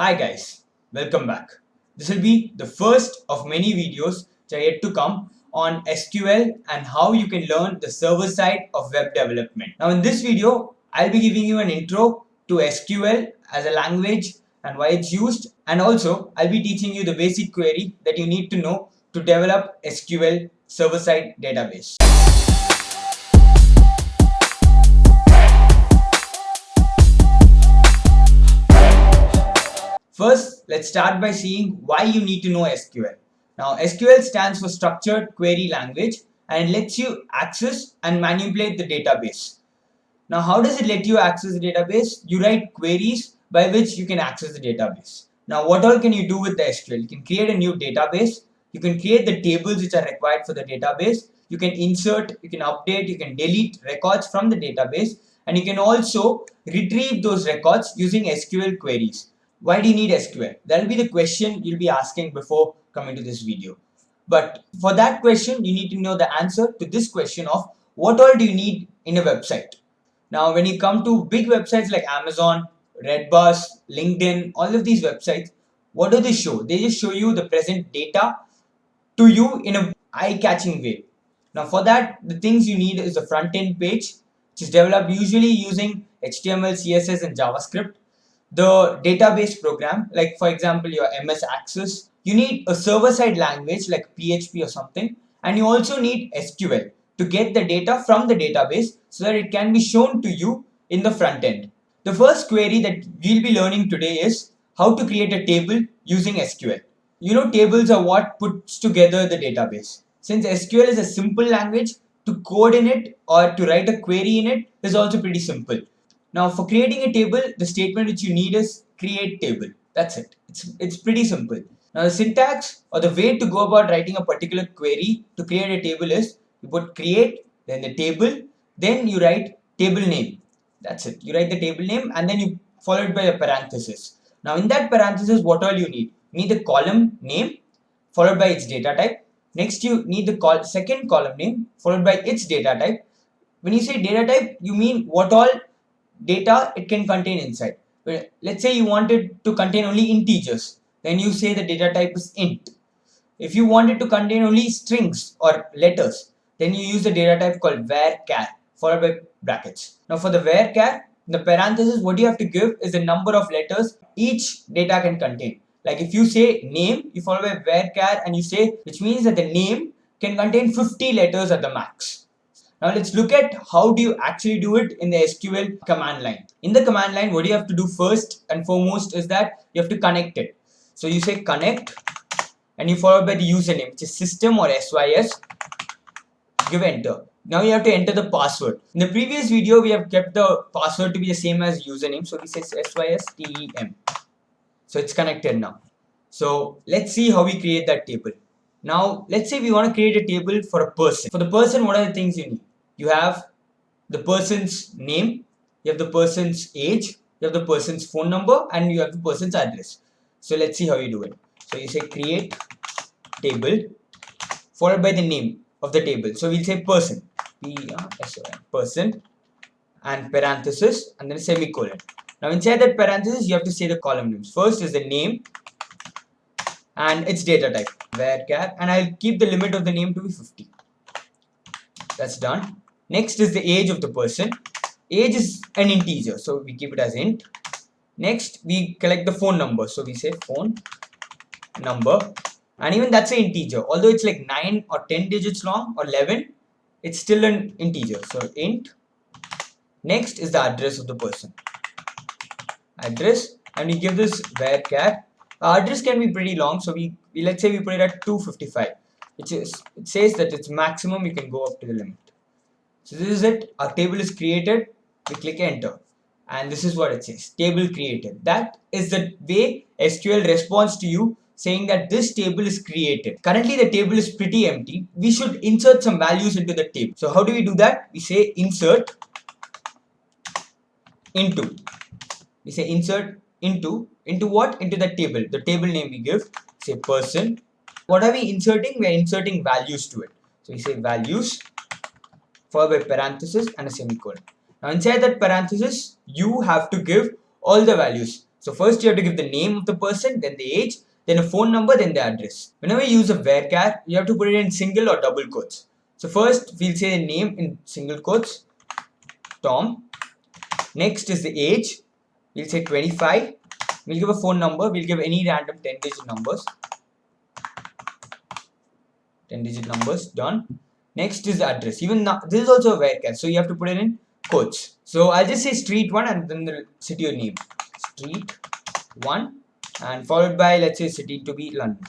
Hi guys, welcome back. This will be the first of many videos which are yet to come on SQL and how you can learn the server side of web development. Now in this video, I'll be giving you an intro to SQL as a language and why it's used, and also I'll be teaching you the basic query that you need to know to develop SQL server side database. First, let's start by seeing why you need to know SQL. Now, SQL stands for Structured Query Language and it lets you access and manipulate the database. Now, how does it let you access the database? You write queries by which you can access the database. Now, what all can you do with the SQL? You can create a new database. You can create the tables which are required for the database. You can insert, you can update, you can delete records from the database, and you can also retrieve those records using SQL queries. Why do you need SQL? That will be the question you'll be asking before coming to this video. But for that question, you need to know the answer to this question of what all do you need in a website. Now, when you come to big websites like Amazon, Redbus, LinkedIn, all of these websites, what do they show? They just show you the present data to you in a eye-catching way. Now, for that, the things you need is a front-end page, which is developed usually using HTML, CSS, and JavaScript. The database program, like for example your MS Access, you need a server-side language like PHP or something, and you also need SQL to get the data from the database so that it can be shown to you in the front end. The first query that we'll be learning today is how to create a table using SQL. You know, tables are what puts together the database. Since SQL is a simple language, to code in it or to write a query in it is also pretty simple. Now, for creating a table, the statement which you need is create table. That's it. It's pretty simple. Now, the syntax or the way to go about writing a particular query to create a table is you put create, then the table, then you write table name. That's it. You write the table name and then you follow it by a parenthesis. Now, in that parenthesis, what all you need? You need the column name followed by its data type. Next, you need the second column name followed by its data type. When you say data type, you mean what all data it can contain inside. Let's say you want it to contain only integers, then you say the data type is int. If you want it to contain only strings or letters, then you use the data type called varchar followed by brackets. Now for the varchar, the parenthesis, what you have to give is the number of letters each data can contain. Like if you say name, you follow by varchar and you say, which means that the name can contain 50 letters at the max. Now let's look at how do you actually do it in the SQL command line. In the command line, what you have to do first and foremost is that you have to connect it. So you say connect and you follow by the username, which is system or SYS. Give enter. Now you have to enter the password. In the previous video, we have kept the password to be the same as username. So we say SYSTEM. So it's connected now. So let's see how we create that table. Now let's say we want to create a table for a person. For the person, what are the things you need? You have the person's name, you have the person's age, you have the person's phone number, and you have the person's address. So let's see how you do it. So you say create table followed by the name of the table. So we'll say person, P-R-S-O-N, person, and parenthesis and then semicolon. Now inside that parenthesis, you have to say the column names. First is the name and its data type, varchar, and I'll keep the limit of the name to be 50. That's done. Next is the age of the person. Age is an integer, so we keep it as int. Next, we collect the phone number, so we say phone number, and even that's an integer. Although it's like 9 or 10 digits long or 11, it's still an integer, so int. Next is the address of the person. Address, and we give this varchar. Address can be pretty long, so we let's say we put it at 255. It says that it's maximum you can go up to the limit. So this is it. Our table is created. We click enter, and this is what it says: table created. That is the way SQL responds to you, saying that this table is created. Currently, the table is pretty empty. We should insert some values into the table. So how do we do that? We say insert into. We say insert into what? Into the table. The table name we give, say person. What are we inserting? We are inserting values to it. So we say values followed by parenthesis and a semicolon. Now inside that parenthesis, you have to give all the values. So first you have to give the name of the person, then the age, then a phone number, then the address. Whenever you use a varchar, you have to put it in single or double quotes. So first we'll say the name in single quotes, Tom. Next is the age, we'll say 25. We'll give a phone number, we'll give any random 10-digit numbers. 10-digit numbers, done. Next is the address. Even now, this is also a varchar, so you have to put it in quotes. So I'll just say street 1 and then the city name. Street 1 and followed by, let's say, city to be London.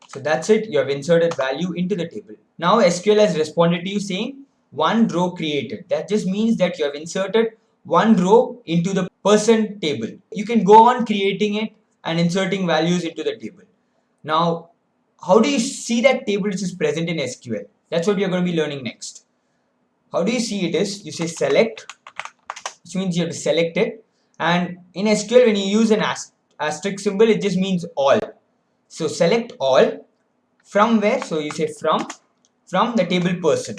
So that's it. You have inserted value into the table. Now SQL has responded to you saying one row created. That just means that you have inserted one row into the person table. You can go on creating it and inserting values into the table. Now, how do you see that table which is present in SQL? That's what we are going to be learning next. How do you see it is, you say select, which means you have to select it. And in SQL, when you use an asterisk symbol, it just means all. So select all from where? So you say from the table person.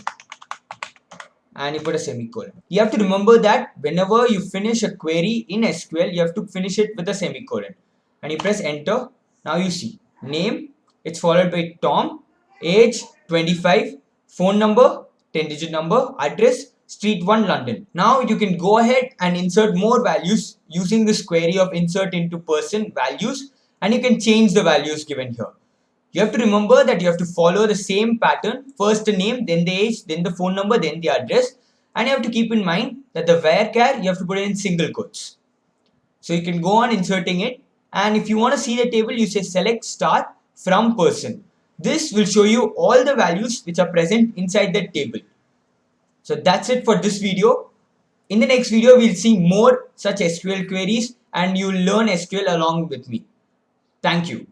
And you put a semicolon. You have to remember that whenever you finish a query in SQL, you have to finish it with a semicolon. And you press enter. Now you see name, it's followed by Tom, age 25, phone number 10-digit number, address street 1 London. Now you can go ahead and insert more values using this query of insert into person values, and you can change the values given here. You have to remember that you have to follow the same pattern, first the name, then the age, then the phone number, then the address, and you have to keep in mind that the varchar you have to put it in single quotes. So you can go on inserting it. And if you want to see the table, you say select star from person. This will show you all the values which are present inside that table. So that's it for this video. In the next video, we'll see more such SQL queries and you'll learn SQL along with me. Thank you.